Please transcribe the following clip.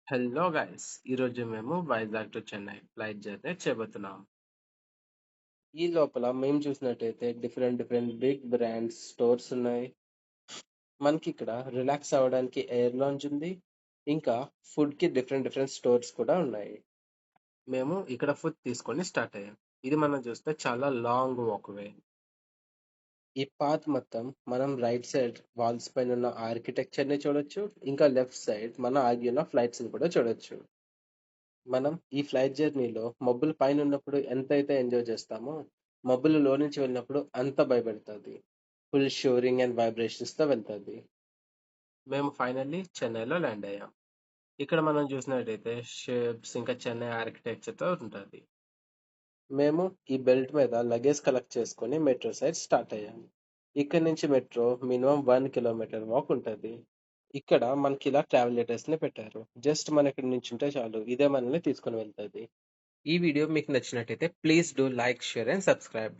Hello guys ఈరోజు మేము Vizag to Chennai flight journey చేయబోతున్నాం. ఈ లోపల మేము చూసినట్టయితే different different big brands stores ఉన్నాయి. మనకి ఇక్కడ రిలాక్స్ అవ్వడానికి ఎయిర్ లాంజ్ ఉంది. ఇంకా ఫుడ్ కి డిఫరెంట్ డిఫరెంట్ స్టోర్స్ కూడా ఉన్నాయి. మేము ఇక్కడ ఫుడ్ తీసుకొని స్టార్ట్ అయ్యాం. ఇది మనం చూస్తే చాలా లాంగ్ వాక్వే. ఈ పాత్ మొత్తం మనం రైట్ సైడ్ వాల్స్ పైన ఉన్న ఆర్కిటెక్చర్ ని చూడొచ్చు. ఇంకా లెఫ్ట్ సైడ్ మన ఆగి ఉన్న ఫ్లైట్స్ ని కూడా చూడొచ్చు. మనం ఈ ఫ్లైట్ జర్నీలో మబ్బులు పైన ఉన్నప్పుడు ఎంతైతే ఎంజాయ్ చేస్తామో మబ్బులు నుంచి వెళ్ళినప్పుడు అంత భయపెడుతుంది. ఫుల్ షోరింగ్ అండ్ వైబ్రేషన్స్ తో వెళ్తుంది. మేము ఫైనల్లీ చెన్నైలో ల్యాండ్ అయ్యాం. ఇక్కడ మనం చూసినట్టయితే షేప్స్ ఇంకా చెన్నై ఆర్కిటెక్చర్ తో ఉంటుంది. మేము ఈ బెల్ట్ మీద లగేజ్ కలెక్ట్ చేసుకొని మెట్రో సైడ్ స్టార్ట్ అయ్యాం. ఇక్కడ నుంచి మెట్రో మినిమం 1 కిలోమీటర్ వాక్ ఉంటుంది. ఇక్కడ మనకి ఇలా ట్రావెల్ లెటర్స్ ని పెట్టారు. జస్ట్ మన ఇక్కడ నుంచి ఉంటే చాలు, ఇదే మనల్ని తీసుకొని వెళ్తుంది. ఈ వీడియో మీకు నచ్చినట్టయితే please do like, share and subscribe.